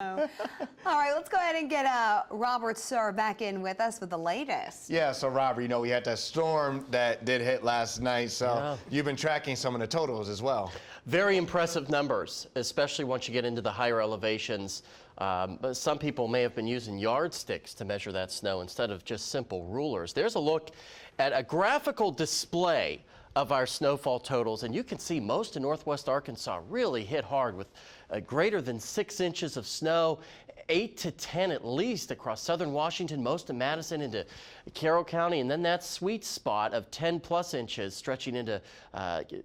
All right, let's go ahead and get Robert Suhr back in with us with the latest. Yeah, so Robert, we had that storm that did hit last night, so Yeah. You've been tracking some of the totals as well. Very impressive numbers, especially once you get into the higher elevations. But some people may have been using yardsticks to measure that snow instead of just simple rulers. There's a look at a graphical display of our snowfall totals, and you can see most of northwest Arkansas really hit hard with greater than 6 inches of snow, 8 to 10 at least across southern Washington, most of Madison into Carroll County, and then that sweet spot of 10 plus inches stretching into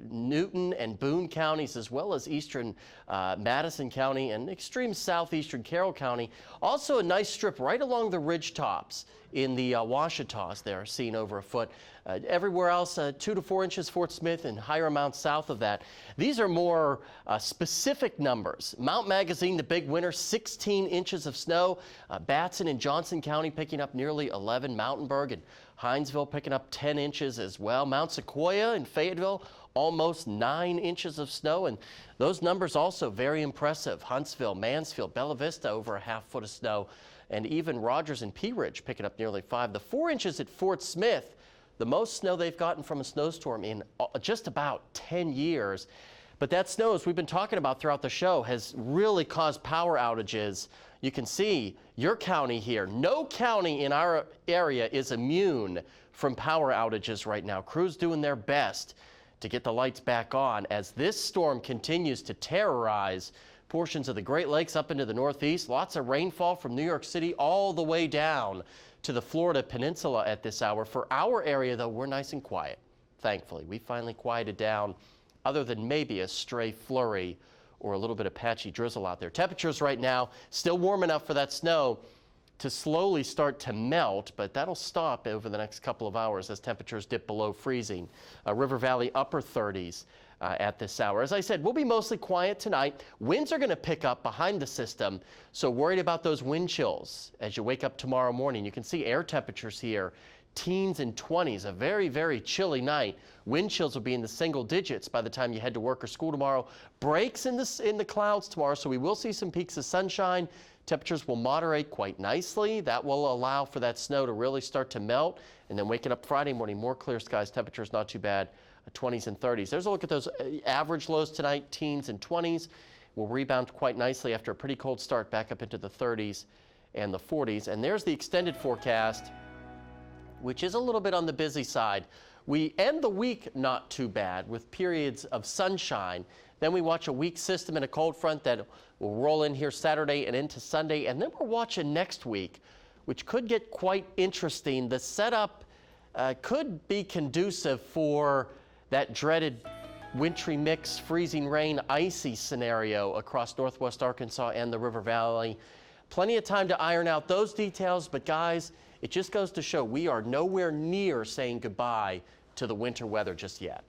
Newton and Boone counties, as well as eastern Madison County and extreme southeastern Carroll County. Also a nice strip right along the ridge tops in the Ouachitas there, seen over a foot. Everywhere else, 2 to 4 inches, Fort Smith, and higher amounts south of that. These are more specific numbers. Mount Magazine, the big winner, 16 inches of snow. Batson and Johnson County picking up nearly 11. Mountainburg and Hinesville picking up 10 inches as well. Mount Sequoia and Fayetteville, almost 9 inches of snow. And those numbers also very impressive. Huntsville, Mansfield, Bella Vista, over a half foot of snow. And even Rogers and Pea Ridge picking up nearly 5. The 4 inches at Fort Smith, the most snow they've gotten from a snowstorm in just about 10 years. But that snow, as we've been talking about throughout the show, has really caused power outages. You can see your county here. No county in our area is immune from power outages right now. Crews doing their best to get the lights back on as this storm continues to terrorize portions of the Great Lakes up into the northeast. Lots of rainfall from New York City all the way down to the Florida Peninsula at this hour. For our area, though, we're nice and quiet, thankfully. We finally quieted down, other than maybe a stray flurry or a little bit of patchy drizzle out there. Temperatures right now still warm enough for that snow to slowly start to melt, but that'll stop over the next couple of hours as temperatures dip below freezing. River Valley upper 30s at this hour. As I said, we'll be mostly quiet tonight. Winds are going to pick up behind the system, so worried about those wind chills as you wake up tomorrow morning. You can see air temperatures here, teens and 20s, a very, very chilly night. Wind chills will be in the single digits by the time you head to work or school tomorrow. Breaks in the clouds tomorrow, so we will see some peaks of sunshine. Temperatures will moderate quite nicely. That will allow for that snow to really start to melt. And then waking up Friday morning, more clear skies, temperatures not too bad, 20s and 30s. There's a look at those average lows tonight, teens and 20s. Will rebound quite nicely after a pretty cold start back up into the 30s and the 40s. And there's the extended forecast, which is a little bit on the busy side. We end the week not too bad with periods of sunshine. Then we watch a weak system and a cold front that will roll in here Saturday and into Sunday. And then we're watching next week, which could get quite interesting. The setup could be conducive for that dreaded wintry mix, freezing rain, icy scenario across northwest Arkansas and the River Valley. Plenty of time to iron out those details, but guys, it just goes to show we are nowhere near saying goodbye to the winter weather just yet.